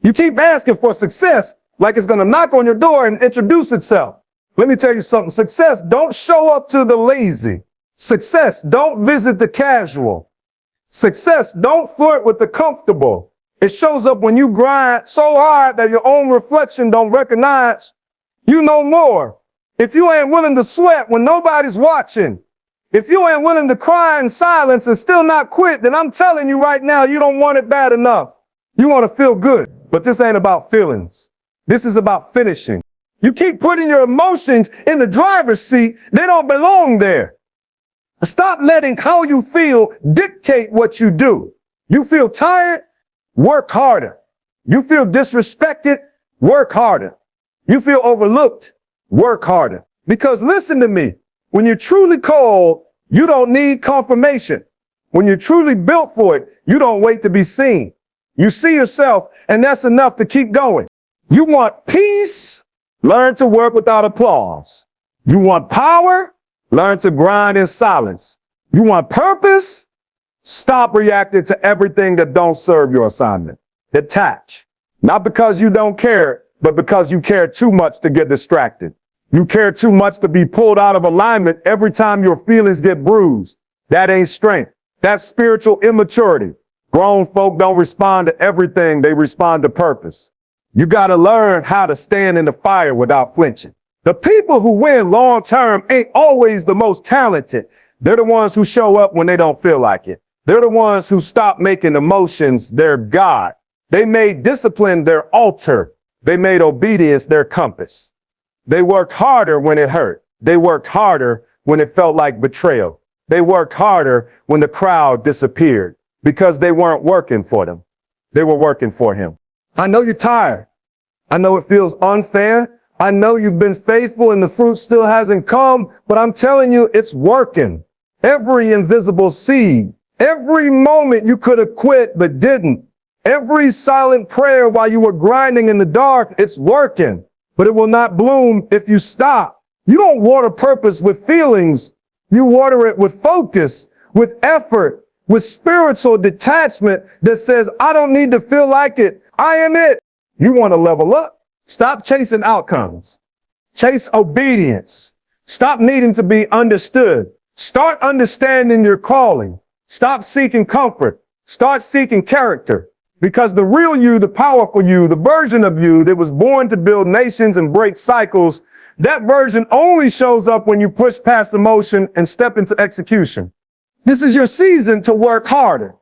You keep asking for success like it's going to knock on your door and introduce itself. Let me tell you something. Success don't show up to the lazy. Success don't visit the casual. Success don't flirt with the comfortable. It shows up when you grind so hard that your own reflection don't recognize you no more. If you ain't willing to sweat when nobody's watching, if you ain't willing to cry in silence and still not quit, then I'm telling you right now, you don't want it bad enough. You want to feel good, but this ain't about feelings. This is about finishing. You keep putting your emotions in the driver's seat. They don't belong there. Stop letting how you feel dictate what you do. You feel tired? Work harder. You feel disrespected? Work harder. You feel overlooked? Work harder. Because listen to me, when you're truly called, you don't need confirmation. When you're truly built for it, you don't wait to be seen. You see yourself, and that's enough to keep going. You want peace? Learn to work without applause. You want power? Learn to grind in silence. You want purpose? Stop reacting to everything that don't serve your assignment. Detach. Not because you don't care, but because you care too much to get distracted. You care too much to be pulled out of alignment every time your feelings get bruised. That ain't strength. That's spiritual immaturity. Grown folk don't respond to everything. They respond to purpose. You got to learn how to stand in the fire without flinching. The people who win long term ain't always the most talented. They're the ones who show up when they don't feel like it. They're the ones who stop making emotions their God. They made discipline their altar. They made obedience their compass. They worked harder when it hurt. They worked harder when it felt like betrayal. They worked harder when the crowd disappeared because they weren't working for them. They were working for him. I know you're tired. I know it feels unfair. I know you've been faithful and the fruit still hasn't come, but I'm telling you, it's working. Every invisible seed, every moment you could have quit but didn't, every silent prayer while you were grinding in the dark, it's working, but it will not bloom if you stop. You don't water purpose with feelings. You water it with focus, with effort, with spiritual detachment that says, I don't need to feel like it. I am it. You want to level up. Stop chasing outcomes. Chase obedience. Stop needing to be understood. Start understanding your calling. Stop seeking comfort. Start seeking character. Because the real you, the powerful you, the version of you that was born to build nations and break cycles, that version only shows up when you push past emotion and step into execution. This is your season to work harder.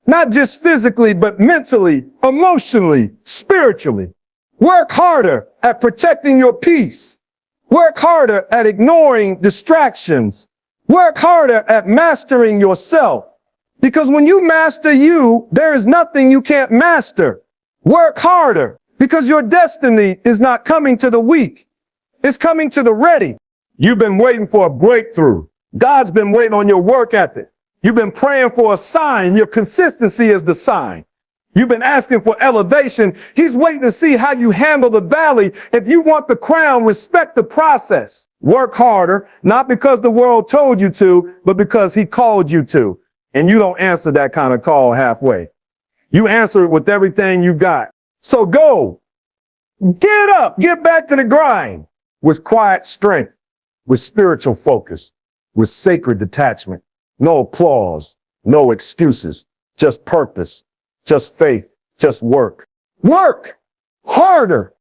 Not just physically, but mentally, emotionally, spiritually. Work harder at protecting your peace. Work harder at ignoring distractions. Work harder at mastering yourself. Because when you master you, there is nothing you can't master. Work harder because your destiny is not coming to the weak. It's coming to the ready. You've been waiting for a breakthrough. God's been waiting on your work ethic. You've been praying for a sign. Your consistency is the sign. You've been asking for elevation. He's waiting to see how you handle the valley. If you want the crown, respect the process. Work harder, not because the world told you to, but because he called you to. And you don't answer that kind of call halfway. You answer it with everything you got. So go. Get up. Get back to the grind with quiet strength, with spiritual focus, with sacred detachment. No applause, no excuses, just purpose. Just faith, just work. Work harder.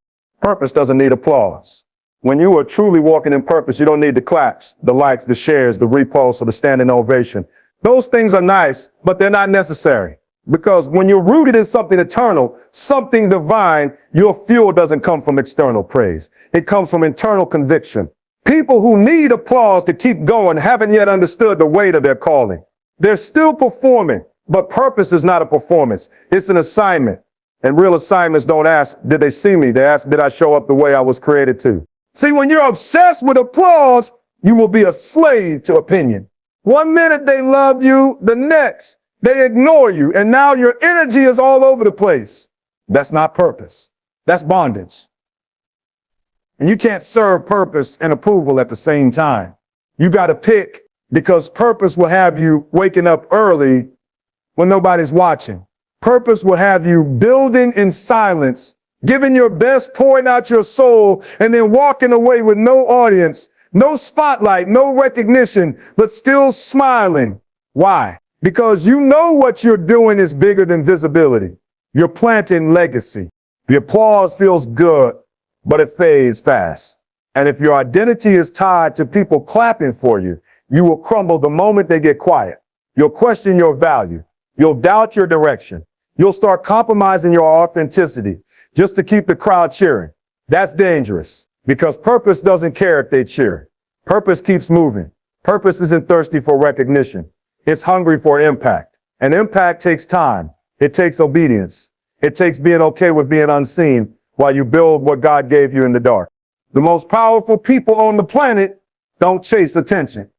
Purpose doesn't need applause. When you are truly walking in purpose, you don't need the claps, the likes, the shares, the reposts, or the standing ovation. Those things are nice, but they're not necessary. Because when you're rooted in something eternal, something divine, your fuel doesn't come from external praise. It comes from internal conviction. People who need applause to keep going haven't yet understood the weight of their calling. They're still performing. But purpose is not a performance. It's an assignment. And real assignments don't ask, did they see me? They ask, did I show up the way I was created to? See, when you're obsessed with applause, you will be a slave to opinion. One minute they love you, the next they ignore you. And now your energy is all over the place. That's not purpose. That's bondage. And you can't serve purpose and approval at the same time. You got to pick, because purpose will have you waking up early when nobody's watching. Purpose will have you building in silence Giving your best, pouring out your soul, and then walking away with no audience, no spotlight, no recognition, but still smiling. Why? Because you know what you're doing is bigger than visibility. You're planting legacy. The applause feels good, but it fades fast. And if your identity is tied to people clapping for you, you will crumble the moment they get quiet. You'll question your value. You'll doubt your direction. You'll start compromising your authenticity just to keep the crowd cheering. That's dangerous because purpose doesn't care if they cheer. Purpose keeps moving. Purpose isn't thirsty for recognition. It's hungry for impact. And impact takes time. It takes obedience. It takes being okay with being unseen while you build what God gave you in the dark. The most powerful people on the planet don't chase attention.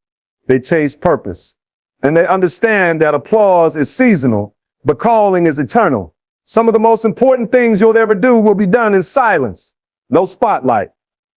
They chase purpose. And they understand that applause is seasonal, but calling is eternal. Some of the most important things you'll ever do will be done in silence. No spotlight,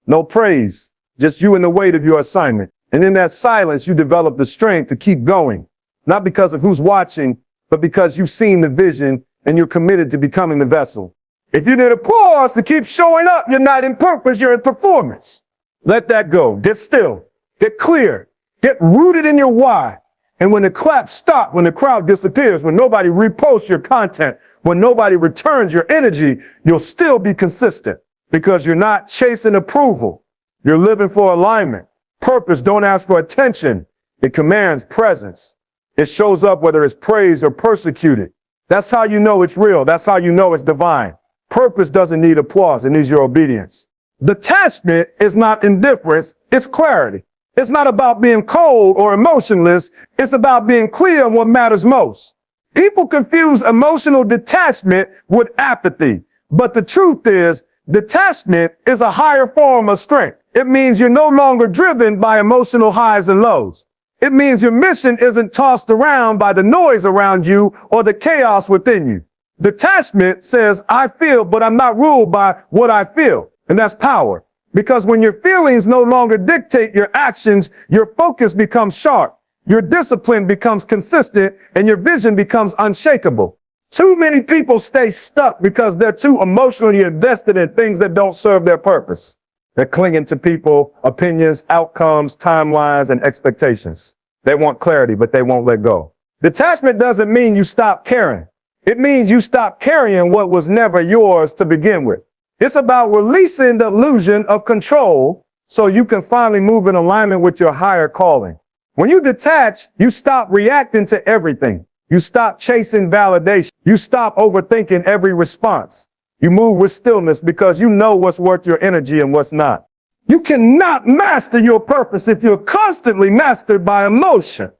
no praise, just you and the weight of your assignment. And in that silence, you develop the strength to keep going, not because of who's watching, but because you've seen the vision and you're committed to becoming the vessel. If you need applause to keep showing up, you're not in purpose, you're in performance. Let that go. Get still. Get clear. Get rooted in your why. And when the claps stop, when the crowd disappears, when nobody reposts your content, when nobody returns your energy, you'll still be consistent because you're not chasing approval. You're living for alignment. Purpose don't ask for attention. It commands presence. It shows up whether it's praised or persecuted. That's how you know it's real. That's how you know it's divine. Purpose doesn't need applause. It needs your obedience. Detachment is not indifference. It's clarity. It's not about being cold or emotionless. It's about being clear on what matters most. People confuse emotional detachment with apathy. But the truth is, detachment is a higher form of strength. It means you're no longer driven by emotional highs and lows. It means your mission isn't tossed around by the noise around you or the chaos within you. Detachment says, I feel, but I'm not ruled by what I feel. And that's power. Because when your feelings no longer dictate your actions, your focus becomes sharp, your discipline becomes consistent, and your vision becomes unshakable. Too many people stay stuck because they're too emotionally invested in things that don't serve their purpose. They're clinging to people, opinions, outcomes, timelines, and expectations. They want clarity, but they won't let go. Detachment doesn't mean you stop caring. It means you stop carrying what was never yours to begin with. It's about releasing the illusion of control so you can finally move in alignment with your higher calling. When you detach, you stop reacting to everything. You stop chasing validation. You stop overthinking every response. You move with stillness because you know what's worth your energy and what's not. You cannot master your purpose if you're constantly mastered by emotion.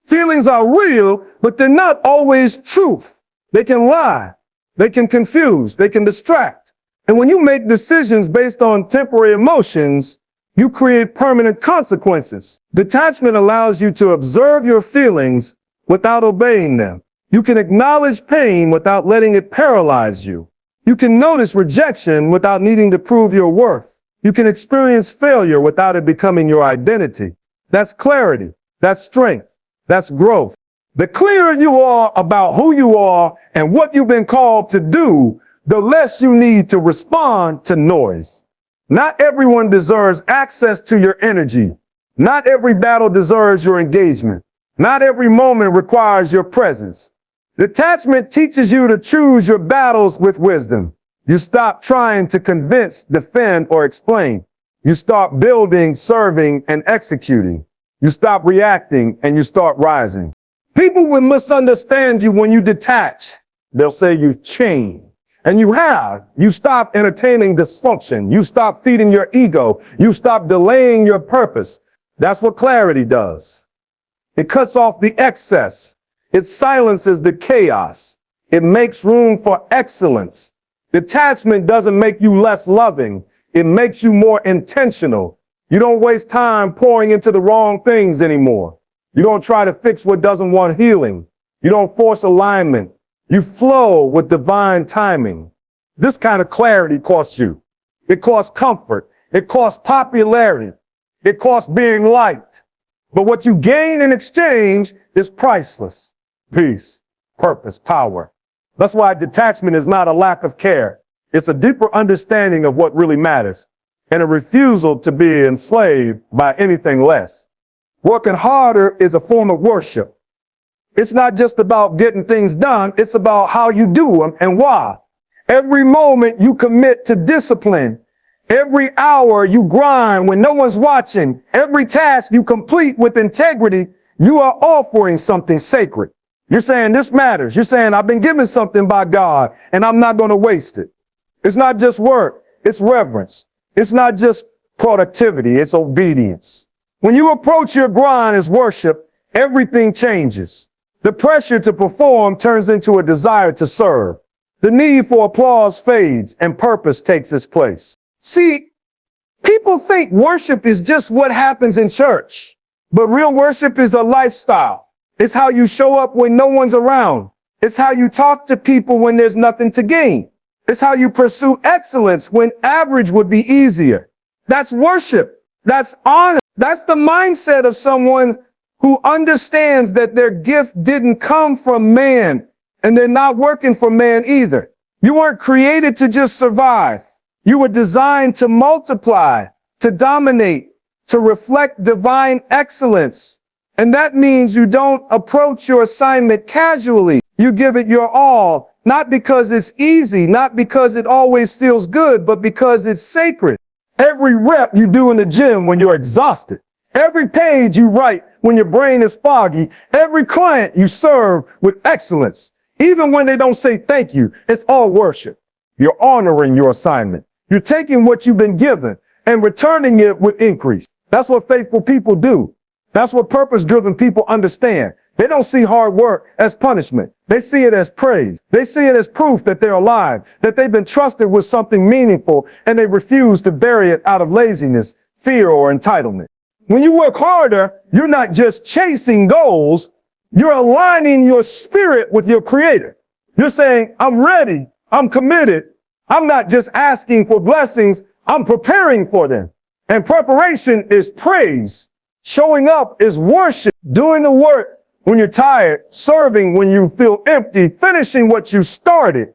Feelings are real, but they're not always truth. They can lie. They can confuse. They can distract. And when you make decisions based on temporary emotions, you create permanent consequences. Detachment allows you to observe your feelings without obeying them. You can acknowledge pain without letting it paralyze you. You can notice rejection without needing to prove your worth. You can experience failure without it becoming your identity. That's clarity. That's strength. That's growth. The clearer you are about who you are and what you've been called to do, the less you need to respond to noise. Not everyone deserves access to your energy. Not every battle deserves your engagement. Not every moment requires your presence. Detachment teaches you to choose your battles with wisdom. You stop trying to convince, defend, or explain. You start building, serving, and executing. You stop reacting and you start rising. People will misunderstand you when you detach. They'll say you've changed. And you have. You stop entertaining dysfunction. You stop feeding your ego. You stop delaying your purpose. That's what clarity does. It cuts off the excess. It silences the chaos. It makes room for excellence. Detachment doesn't make you less loving. It makes you more intentional. You don't waste time pouring into the wrong things anymore. You don't try to fix what doesn't want healing. You don't force alignment. You flow with divine timing. This kind of clarity costs you. It costs comfort. It costs popularity. It costs being liked. But what you gain in exchange is priceless. Peace, purpose, power. That's why detachment is not a lack of care. It's a deeper understanding of what really matters and a refusal to be enslaved by anything less. Working harder is a form of worship. It's not just about getting things done. It's about how you do them and why. Every moment you commit to discipline. Every hour you grind when no one's watching. Every task you complete with integrity, you are offering something sacred. You're saying this matters. You're saying I've been given something by God and I'm not going to waste it. It's not just work. It's reverence. It's not just productivity. It's obedience. When you approach your grind as worship, everything changes. The pressure to perform turns into a desire to serve. The need for applause fades and purpose takes its place. See, people think worship is just what happens in church, but real worship is a lifestyle. It's how you show up when no one's around. It's how you talk to people when there's nothing to gain. It's how you pursue excellence when average would be easier. That's worship. That's honor. That's the mindset of someone who understands that their gift didn't come from man and they're not working for man either. You weren't created to just survive. You were designed to multiply, to dominate, to reflect divine excellence. And that means you don't approach your assignment casually. You give it your all, not because it's easy, not because it always feels good, but because it's sacred. Every rep you do in the gym when you're exhausted. Every page you write when your brain is foggy. Every client you serve with excellence. Even when they don't say thank you, it's all worship. You're honoring your assignment. You're taking what you've been given and returning it with increase. That's what faithful people do. That's what purpose-driven people understand. They don't see hard work as punishment. They see it as praise. They see it as proof that they're alive, that they've been trusted with something meaningful, and they refuse to bury it out of laziness, fear, or entitlement. When you work harder, you're not just chasing goals. You're aligning your spirit with your creator. You're saying, I'm ready. I'm committed. I'm not just asking for blessings. I'm preparing for them. And preparation is praise. Showing up is worship. Doing the work when you're tired, serving when you feel empty, finishing what you started.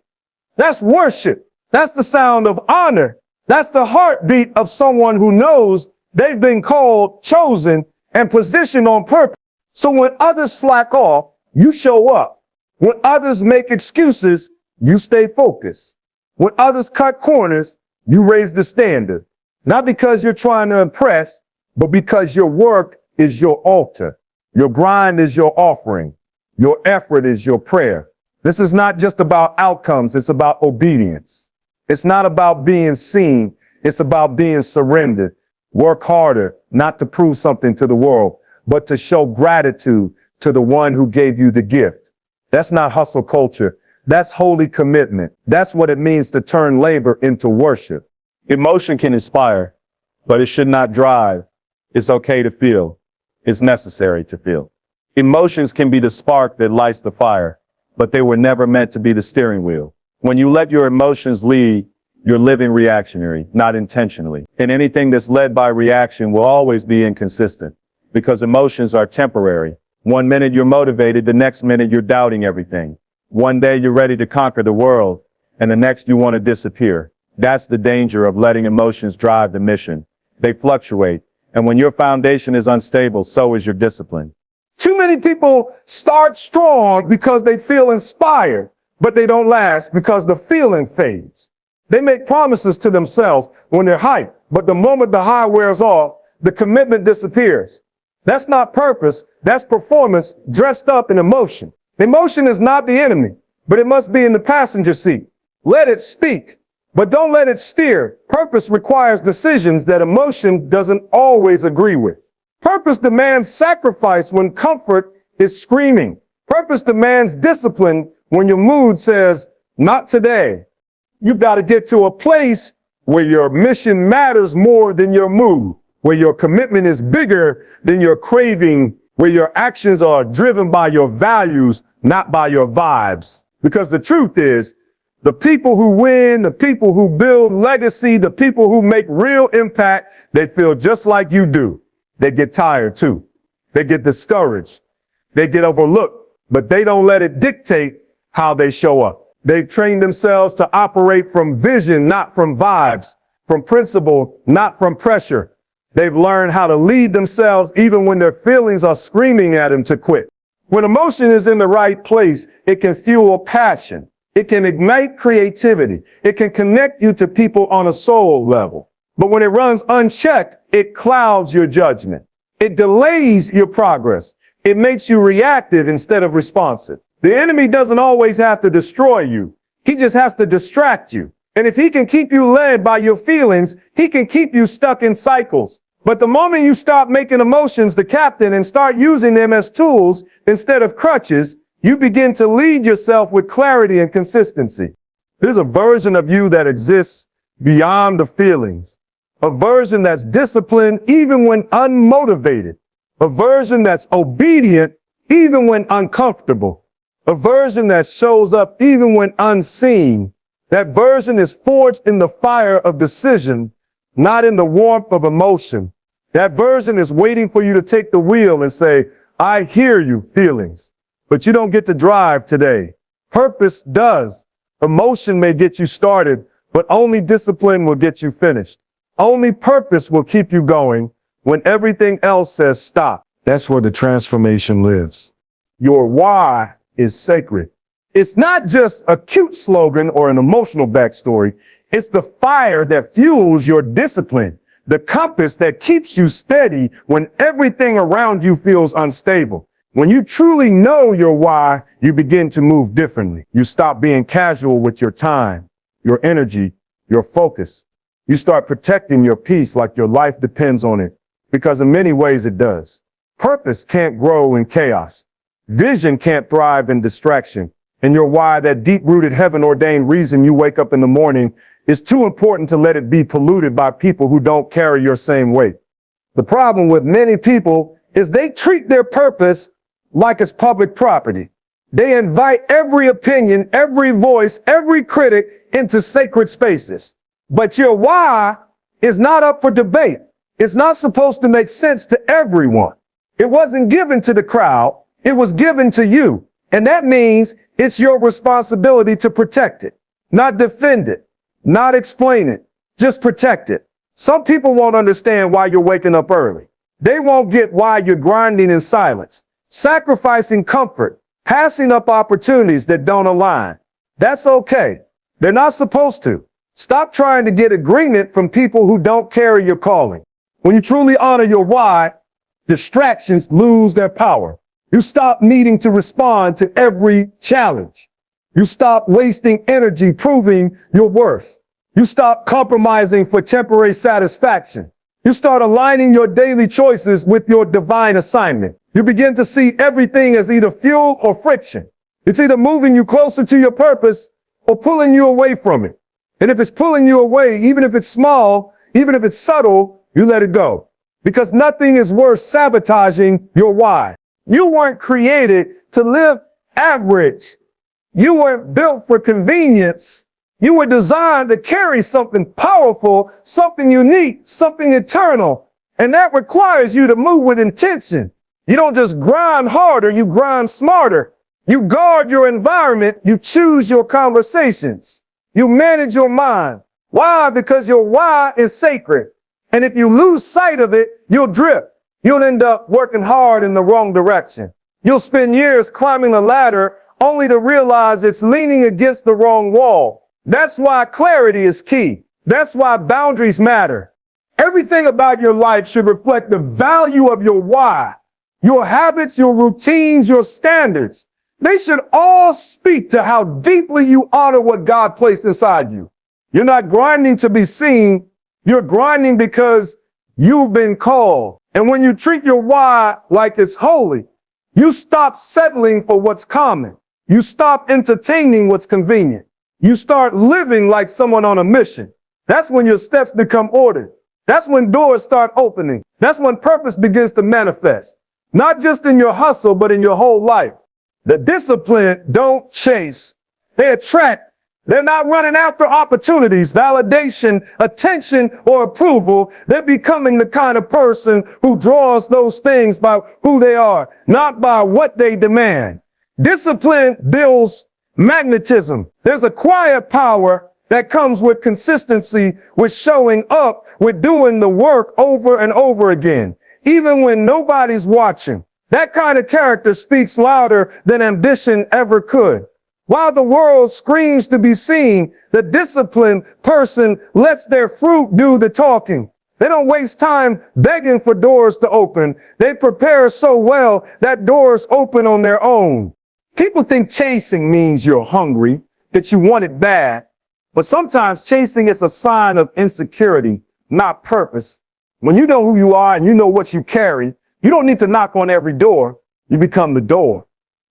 That's worship. That's the sound of honor. That's the heartbeat of someone who knows they've been called, chosen, and positioned on purpose. So when others slack off, you show up. When others make excuses, you stay focused. When others cut corners, you raise the standard. Not because you're trying to impress, but because your work is your altar. Your grind is your offering. Your effort is your prayer. This is not just about outcomes. It's about obedience. It's not about being seen. It's about being surrendered. Work harder, not to prove something to the world, but to show gratitude to the one who gave you the gift. That's not hustle culture. That's holy commitment. That's what it means to turn labor into worship. Emotion can inspire, but it should not drive. It's okay to feel. It's necessary to feel. Emotions can be the spark that lights the fire, but they were never meant to be the steering wheel. When you let your emotions lead, you're living reactionary, not intentionally. And anything that's led by reaction will always be inconsistent because emotions are temporary. One minute you're motivated, the next minute you're doubting everything. One day you're ready to conquer the world, and the next you want to disappear. That's the danger of letting emotions drive the mission. They fluctuate. And when your foundation is unstable, so is your discipline. Too many people start strong because they feel inspired, but they don't last because the feeling fades. They make promises to themselves when they're hyped, but the moment the high wears off, the commitment disappears. That's not purpose. That's performance dressed up in emotion. Emotion is not the enemy, but it must be in the passenger seat. Let it speak, but don't let it steer. Purpose requires decisions that emotion doesn't always agree with. Purpose demands sacrifice when comfort is screaming. Purpose demands discipline when your mood says, not today. You've got to get to a place where your mission matters more than your mood, where your commitment is bigger than your craving, where your actions are driven by your values, not by your vibes. Because the truth is, the people who win, the people who build legacy, the people who make real impact, they feel just like you do. They get tired too. They get discouraged. They get overlooked, but they don't let it dictate how they show up. They've trained themselves to operate from vision, not from vibes, from principle, not from pressure. They've learned how to lead themselves even when their feelings are screaming at them to quit. When emotion is in the right place, it can fuel passion. It can ignite creativity. It can connect you to people on a soul level. But when it runs unchecked, it clouds your judgment. It delays your progress. It makes you reactive instead of responsive. The enemy doesn't always have to destroy you. He just has to distract you. And if he can keep you led by your feelings, he can keep you stuck in cycles. But the moment you stop making emotions the captain and start using them as tools instead of crutches, you begin to lead yourself with clarity and consistency. There's a version of you that exists beyond the feelings. A version that's disciplined even when unmotivated. A version that's obedient even when uncomfortable. A version that shows up even when unseen. That version is forged in the fire of decision, not in the warmth of emotion. That version is waiting for you to take the wheel and say, I hear you, feelings, but you don't get to drive today. Purpose does. Emotion may get you started, but only discipline will get you finished. Only purpose will keep you going when everything else says stop. That's where the transformation lives. Your why is sacred. It's not just a cute slogan or an emotional backstory. It's the fire that fuels your discipline, the compass that keeps you steady when everything around you feels unstable. When you truly know your why, you begin to move differently. You stop being casual with your time, your energy, your focus. You start protecting your peace like your life depends on it, because in many ways it does. Purpose can't grow in chaos. Vision can't thrive in distraction. And your why, that deep-rooted, heaven-ordained reason you wake up in the morning, is too important to let it be polluted by people who don't carry your same weight. The problem with many people is they treat their purpose like it's public property. They invite every opinion, every voice, every critic into sacred spaces. But your why is not up for debate. It's not supposed to make sense to everyone. It wasn't given to the crowd. It was given to you. And that means it's your responsibility to protect it, not defend it, not explain it, just protect it. Some people won't understand why you're waking up early. They won't get why you're grinding in silence, sacrificing comfort, passing up opportunities that don't align. That's okay. They're not supposed to. Stop trying to get agreement from people who don't carry your calling. When you truly honor your why, distractions lose their power. You stop needing to respond to every challenge. You stop wasting energy proving your worth. You stop compromising for temporary satisfaction. You start aligning your daily choices with your divine assignment. You begin to see everything as either fuel or friction. It's either moving you closer to your purpose or pulling you away from it. And if it's pulling you away, even if it's small, even if it's subtle, you let it go. Because nothing is worth sabotaging your why. You weren't created to live average. You weren't built for convenience. You were designed to carry something powerful, something unique, something eternal. And that requires you to move with intention. You don't just grind harder, you grind smarter. You guard your environment, you choose your conversations. You manage your mind. Why? Because your why is sacred. And if you lose sight of it, you'll drift. You'll end up working hard in the wrong direction. You'll spend years climbing the ladder only to realize it's leaning against the wrong wall. That's why clarity is key. That's why boundaries matter. Everything about your life should reflect the value of your why. Your habits, your routines, your standards. They should all speak to how deeply you honor what God placed inside you. You're not grinding to be seen. You're grinding because you've been called. And when you treat your why like it's holy, you stop settling for what's common. You stop entertaining what's convenient. You start living like someone on a mission. That's when your steps become ordered. That's when doors start opening. That's when purpose begins to manifest. Not just in your hustle, but in your whole life. The disciplined don't chase. They attract. They're not running after opportunities, validation, attention, or approval. They're becoming the kind of person who draws those things by who they are, not by what they demand. Discipline builds Magnetism. There's a quiet power that comes with consistency, with showing up, with doing the work over and over again, even when nobody's watching. That kind of character speaks louder than ambition ever could. While the world screams to be seen, the disciplined person lets their fruit do the talking. They don't waste time begging for doors to open. They prepare so well that doors open on their own. People think chasing means you're hungry, that you want it bad. But sometimes chasing is a sign of insecurity, not purpose. When you know who you are and you know what you carry, you don't need to knock on every door. You become the door.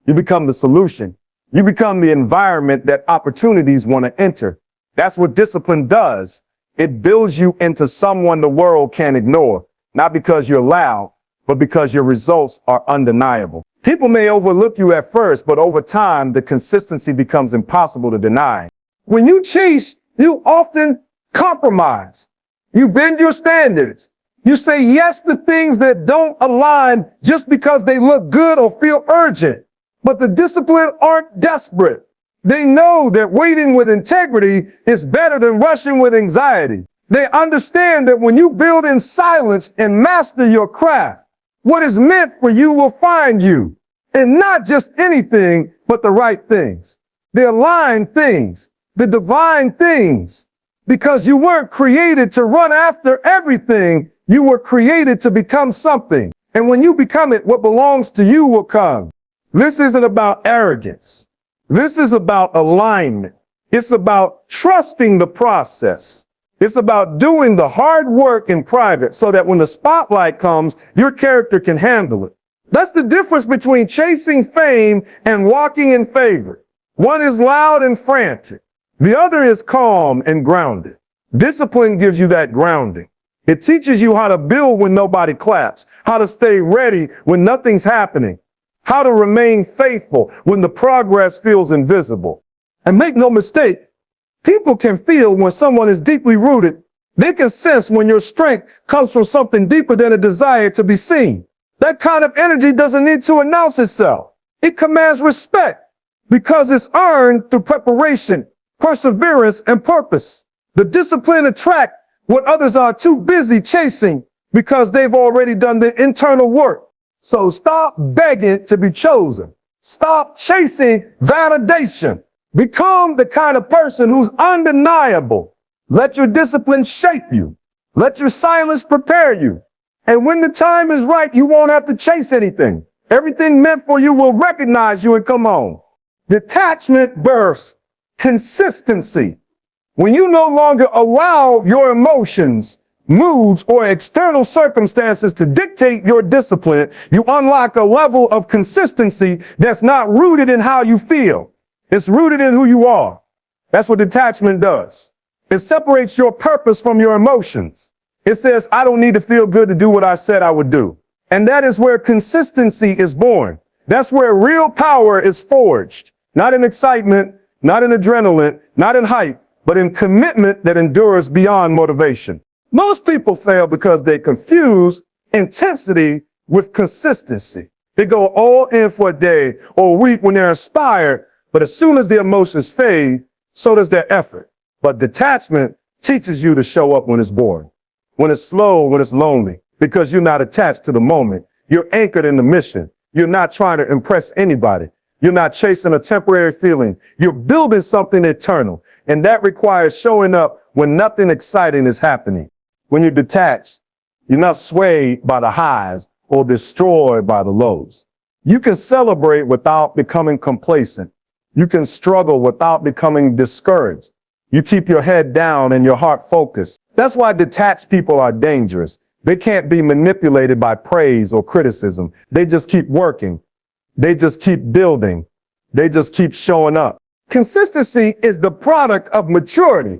You become the solution. You become the environment that opportunities want to enter. That's what discipline does. It builds you into someone the world can't ignore, not because you're loud, but because your results are undeniable. People may overlook you at first, but over time, the consistency becomes impossible to deny. When you chase, you often compromise. You bend your standards. You say yes to things that don't align just because they look good or feel urgent. But the disciplined aren't desperate. They know that waiting with integrity is better than rushing with anxiety. They understand that when you build in silence and master your craft, what is meant for you will find you. And not just anything, but the right things. The aligned things. The divine things. Because you weren't created to run after everything. You were created to become something. And when you become it, what belongs to you will come. This isn't about arrogance. This is about alignment. It's about trusting the process. It's about doing the hard work in private so that when the spotlight comes, your character can handle it. That's the difference between chasing fame and walking in favor. One is loud and frantic. The other is calm and grounded. Discipline gives you that grounding. It teaches you how to build when nobody claps, how to stay ready when nothing's happening, how to remain faithful when the progress feels invisible. And make no mistake, people can feel when someone is deeply rooted. They can sense when your strength comes from something deeper than a desire to be seen. That kind of energy doesn't need to announce itself. It commands respect because it's earned through preparation, perseverance, and purpose. The discipline attracts what others are too busy chasing because they've already done the internal work. So stop begging to be chosen. Stop chasing validation. Become the kind of person who's undeniable. Let your discipline shape you. Let your silence prepare you. And when the time is right, you won't have to chase anything. Everything meant for you will recognize you and come home. Detachment births consistency. When you no longer allow your emotions, moods, or external circumstances to dictate your discipline, you unlock a level of consistency that's not rooted in how you feel. It's rooted in who you are. That's what detachment does. It separates your purpose from your emotions. It says, I don't need to feel good to do what I said I would do. And that is where consistency is born. That's where real power is forged. Not in excitement, not in adrenaline, not in hype, but in commitment that endures beyond motivation. Most people fail because they confuse intensity with consistency. They go all in for a day or a week when they're inspired, but as soon as the emotions fade, so does their effort. But detachment teaches you to show up when it's boring, when it's slow, when it's lonely, because you're not attached to the moment. You're anchored in the mission. You're not trying to impress anybody. You're not chasing a temporary feeling. You're building something eternal. And that requires showing up when nothing exciting is happening. When you're detached, you're not swayed by the highs or destroyed by the lows. You can celebrate without becoming complacent. You can struggle without becoming discouraged. You keep your head down and your heart focused. That's why detached people are dangerous. They can't be manipulated by praise or criticism. They just keep working. They just keep building. They just keep showing up. Consistency is the product of maturity,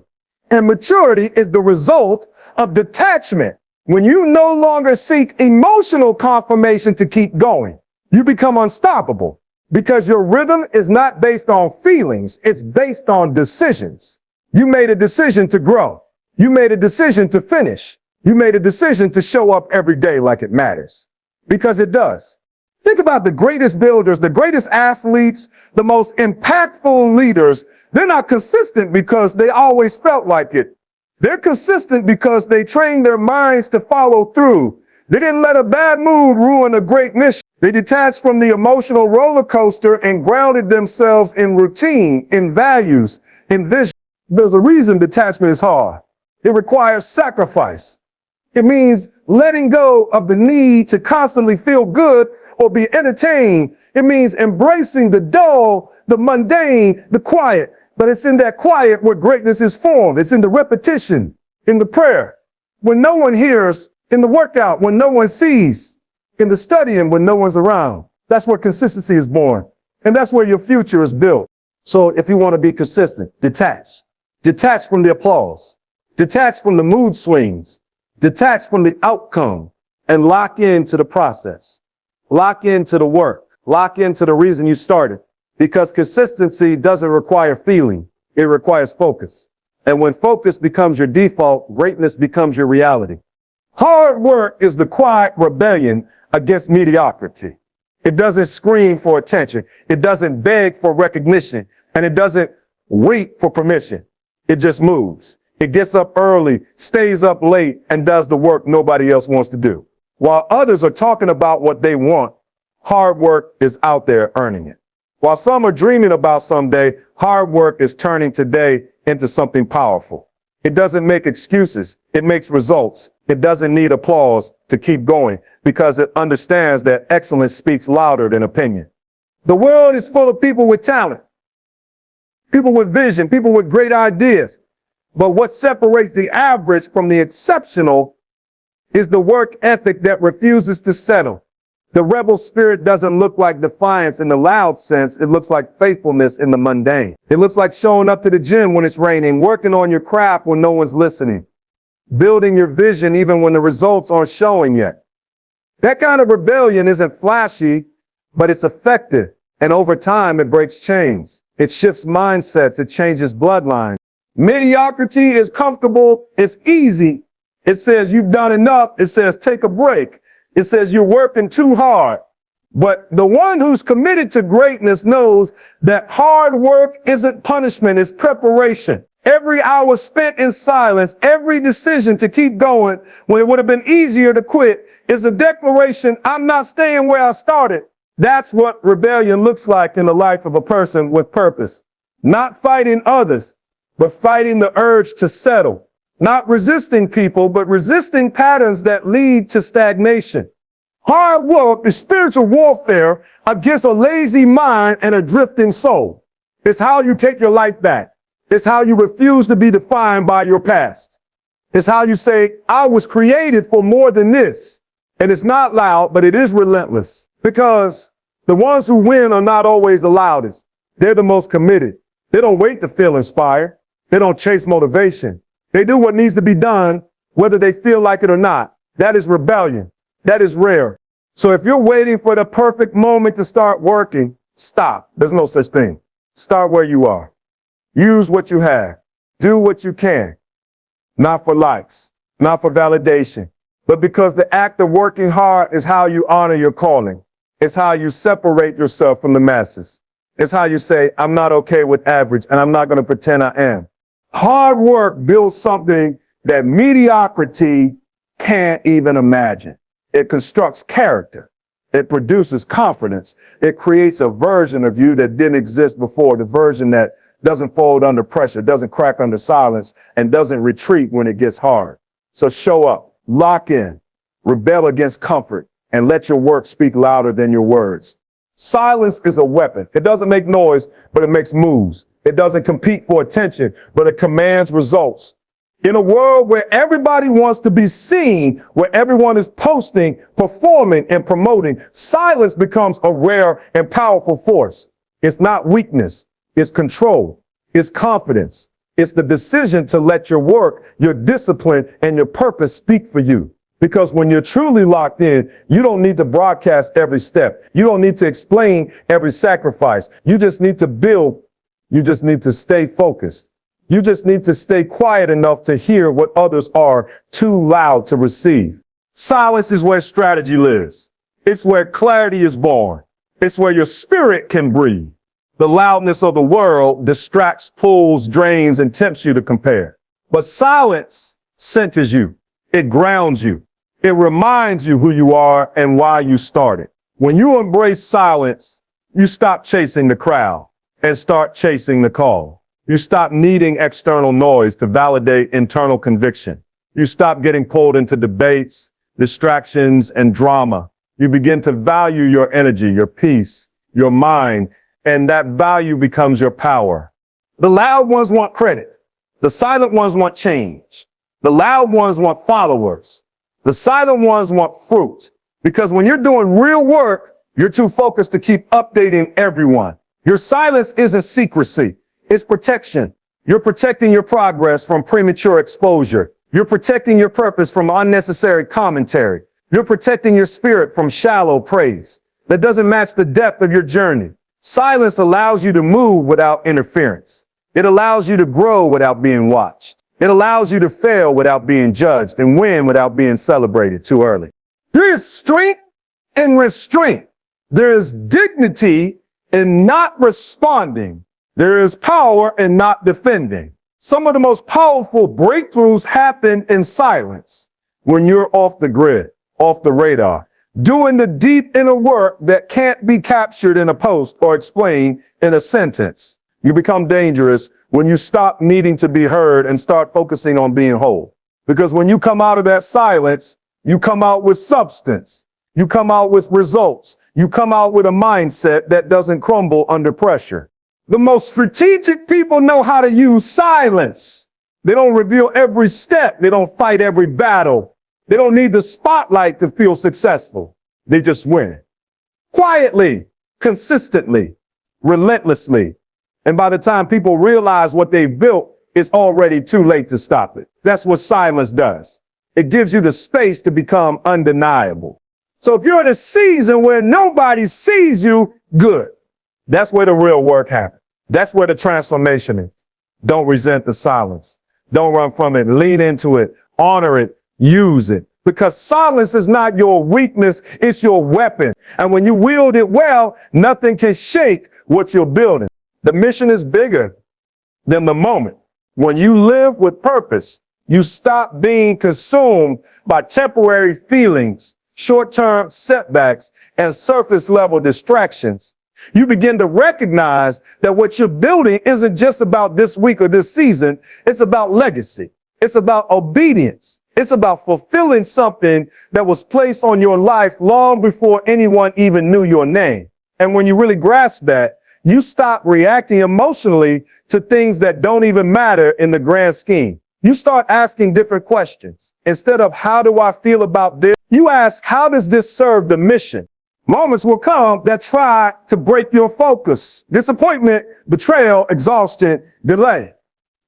and maturity is the result of detachment. When you no longer seek emotional confirmation to keep going, you become unstoppable because your rhythm is not based on feelings. It's based on decisions. You made a decision to grow. You made a decision to finish. You made a decision to show up every day like it matters, because it does. Think about the greatest builders, the greatest athletes, the most impactful leaders. They're not consistent because they always felt like it. They're consistent because they trained their minds to follow through. They didn't let a bad mood ruin a great mission. They detached from the emotional roller coaster and grounded themselves in routine, in values, in vision. There's a reason detachment is hard. It requires sacrifice. It means letting go of the need to constantly feel good or be entertained. It means embracing the dull, the mundane, the quiet. But it's in that quiet where greatness is formed. It's in the repetition, in the prayer, when no one hears, in the workout, when no one sees, in the studying, when no one's around. That's where consistency is born. And that's where your future is built. So if you want to be consistent, detach. Detach from the applause. Detach from the mood swings. Detach from the outcome and lock into the process. Lock into the work. Lock into the reason you started. Because consistency doesn't require feeling. It requires focus. And when focus becomes your default, greatness becomes your reality. Hard work is the quiet rebellion against mediocrity. It doesn't scream for attention. It doesn't beg for recognition. And it doesn't wait for permission. It just moves. It gets up early, stays up late, and does the work nobody else wants to do. While others are talking about what they want, hard work is out there earning it. While some are dreaming about someday, hard work is turning today into something powerful. It doesn't make excuses. It makes results. It doesn't need applause to keep going because it understands that excellence speaks louder than opinion. The world is full of people with talent, people with vision, people with great ideas. But what separates the average from the exceptional is the work ethic that refuses to settle. The rebel spirit doesn't look like defiance in the loud sense. It looks like faithfulness in the mundane. It looks like showing up to the gym when it's raining, working on your craft when no one's listening, building your vision even when the results aren't showing yet. That kind of rebellion isn't flashy, but it's effective. And over time, it breaks chains. It shifts mindsets. It changes bloodlines. Mediocrity is comfortable. It's easy. It says you've done enough. It says take a break. It says you're working too hard. But the one who's committed to greatness knows that hard work isn't punishment, it's preparation. Every hour spent in silence, every decision to keep going when it would have been easier to quit is a declaration, I'm not staying where I started. That's what rebellion looks like in the life of a person with purpose. Not fighting others, but fighting the urge to settle. Not resisting people, but resisting patterns that lead to stagnation. Hard work is spiritual warfare against a lazy mind and a drifting soul. It's how you take your life back. It's how you refuse to be defined by your past. It's how you say, I was created for more than this. And it's not loud, but it is relentless. Because the ones who win are not always the loudest. They're the most committed. They don't wait to feel inspired. They don't chase motivation. They do what needs to be done, whether they feel like it or not. That is rebellion. That is rare. So if you're waiting for the perfect moment to start working, stop. There's no such thing. Start where you are. Use what you have. Do what you can. Not for likes, not for validation, but because the act of working hard is how you honor your calling. It's how you separate yourself from the masses. It's how you say, I'm not okay with average and I'm not going to pretend I am. Hard work builds something that mediocrity can't even imagine. It constructs character. It produces confidence. It creates a version of you that didn't exist before, the version that doesn't fold under pressure, doesn't crack under silence, and doesn't retreat when it gets hard. So show up, lock in, rebel against comfort, and let your work speak louder than your words. Silence is a weapon. It doesn't make noise, but it makes moves. It doesn't compete for attention, but it commands results. In a world where everybody wants to be seen, where everyone is posting, performing, and promoting, silence becomes a rare and powerful force. It's not weakness. It's control. It's confidence. It's the decision to let your work, your discipline, and your purpose speak for you. Because when you're truly locked in, you don't need to broadcast every step. You don't need to explain every sacrifice. You just need to build. You just need to stay focused. You just need to stay quiet enough to hear what others are too loud to receive. Silence is where strategy lives. It's where clarity is born. It's where your spirit can breathe. The loudness of the world distracts, pulls, drains, and tempts you to compare. But silence centers you. It grounds you. It reminds you who you are and why you started. When you embrace silence, you stop chasing the crowd and start chasing the call. You stop needing external noise to validate internal conviction. You stop getting pulled into debates, distractions, and drama. You begin to value your energy, your peace, your mind, and that value becomes your power. The loud ones want credit. The silent ones want change. The loud ones want followers. The silent ones want fruit. Because when you're doing real work, you're too focused to keep updating everyone. Your silence isn't secrecy. It's protection. You're protecting your progress from premature exposure. You're protecting your purpose from unnecessary commentary. You're protecting your spirit from shallow praise that doesn't match the depth of your journey. Silence allows you to move without interference. It allows you to grow without being watched. It allows you to fail without being judged and win without being celebrated too early. There is strength in restraint. There is dignity in not responding. There is power in not defending. Some of the most powerful breakthroughs happen in silence when you're off the grid, off the radar, doing the deep inner work that can't be captured in a post or explained in a sentence. You become dangerous when you stop needing to be heard and start focusing on being whole. Because when you come out of that silence, you come out with substance. You come out with results. You come out with a mindset that doesn't crumble under pressure. The most strategic people know how to use silence. They don't reveal every step. They don't fight every battle. They don't need the spotlight to feel successful. They just win. Quietly, consistently, relentlessly. And by the time people realize what they've built, it's already too late to stop it. That's what silence does. It gives you the space to become undeniable. So if you're in a season where nobody sees you, good. That's where the real work happens. That's where the transformation is. Don't resent the silence. Don't run from it. Lean into it. Honor it. Use it. Because silence is not your weakness. It's your weapon. And when you wield it well, nothing can shake what you're building. The mission is bigger than the moment. When you live with purpose, you stop being consumed by temporary feelings, short-term setbacks, and surface-level distractions. You begin to recognize that what you're building isn't just about this week or this season. It's about legacy. It's about obedience. It's about fulfilling something that was placed on your life long before anyone even knew your name. And when you really grasp that, you stop reacting emotionally to things that don't even matter in the grand scheme. You start asking different questions. Instead of how do I feel about this, you ask, how does this serve the mission? Moments will come that try to break your focus. Disappointment, betrayal, exhaustion, delay.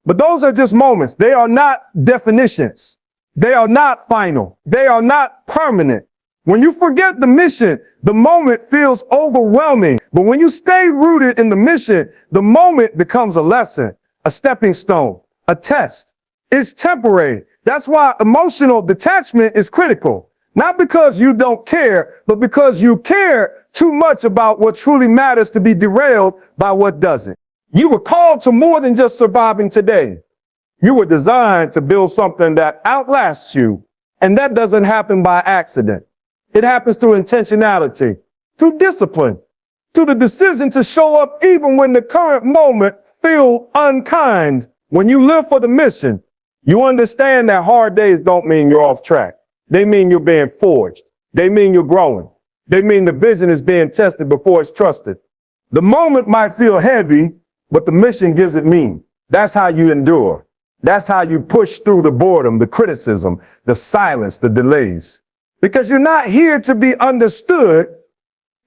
But those are just moments. They are not definitions. They are not final. They are not permanent. When you forget the mission, the moment feels overwhelming. But when you stay rooted in the mission, the moment becomes a lesson, a stepping stone, a test. It's temporary. That's why emotional detachment is critical. Not because you don't care, but because you care too much about what truly matters to be derailed by what doesn't. You were called to more than just surviving today. You were designed to build something that outlasts you. And that doesn't happen by accident. It happens through intentionality, through discipline, through the decision to show up even when the current moment feels unkind. When you live for the mission, you understand that hard days don't mean you're off track. They mean you're being forged. They mean you're growing. They mean the vision is being tested before it's trusted. The moment might feel heavy, but the mission gives it meaning. That's how you endure. That's how you push through the boredom, the criticism, the silence, the delays. Because you're not here to be understood.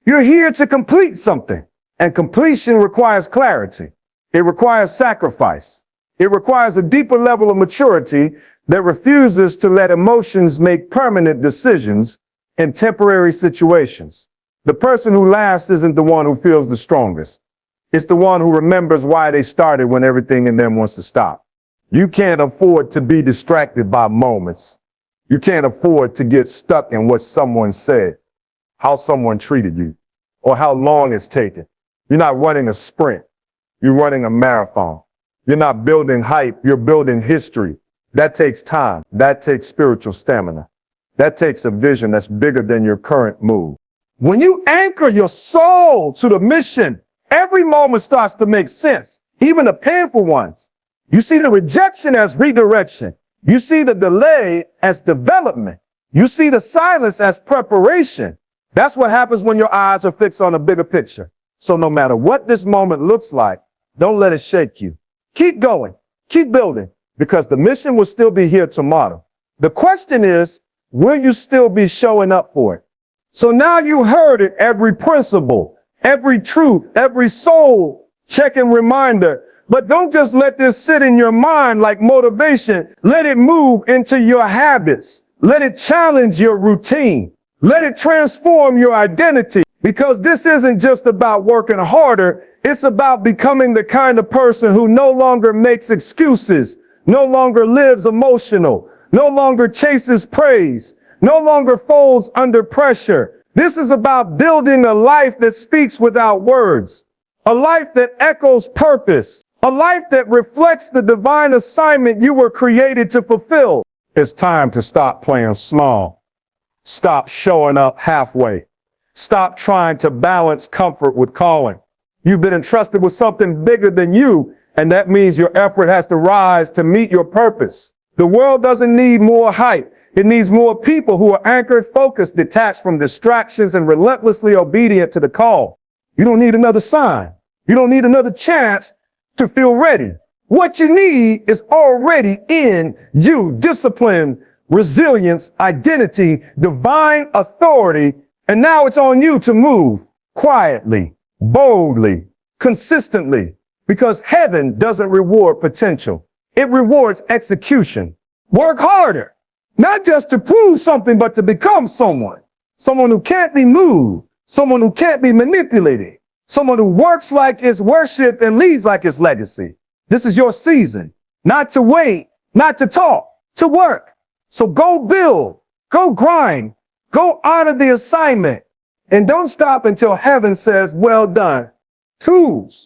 You're here to complete something. And completion requires clarity. It requires sacrifice. It requires a deeper level of maturity that refuses to let emotions make permanent decisions in temporary situations. The person who lasts isn't the one who feels the strongest. It's the one who remembers why they started when everything in them wants to stop. You can't afford to be distracted by moments. You can't afford to get stuck in what someone said. how someone treated you or how long it's taken. You're not running a sprint. You're running a marathon. You're not building hype. You're building history. That takes time. That takes spiritual stamina. That takes a vision that's bigger than your current mood. When you anchor your soul to the mission, every moment starts to make sense, even the painful ones. You see the rejection as redirection. You see the delay as development. You see the silence as preparation. That's what happens when your eyes are fixed on a bigger picture. So no matter what this moment looks like, don't let it shake you. Keep going. Keep building, because the mission will still be here tomorrow. The question is, will you still be showing up for it? So now you heard it, every principle, every truth, every soul check-in reminder. But don't just let this sit in your mind like motivation. Let it move into your habits. Let it challenge your routine. Let it transform your identity. Because this isn't just about working harder. It's about becoming the kind of person who no longer makes excuses, no longer lives emotional, no longer chases praise, no longer folds under pressure. This is about building a life that speaks without words, a life that echoes purpose, a life that reflects the divine assignment you were created to fulfill. It's time to stop playing small. Stop showing up halfway. Stop trying to balance comfort with calling. You've been entrusted with something bigger than you, and that means your effort has to rise to meet your purpose. The world doesn't need more hype. It needs more people who are anchored, focused, detached from distractions, and relentlessly obedient to the call. You don't need another sign. You don't need another chance to feel ready. What you need is already in you. Discipline, resilience, identity, divine authority. And now it's on you to move quietly, boldly, consistently, because heaven doesn't reward potential. It rewards execution. Work harder, not just to prove something, but to become someone. Someone who can't be moved, someone who can't be manipulated, someone who works like it's worship and leads like it's legacy. This is your season, not to wait, not to talk, to work. So go build, go grind, go honor the assignment, and don't stop until heaven says, well done. Tools.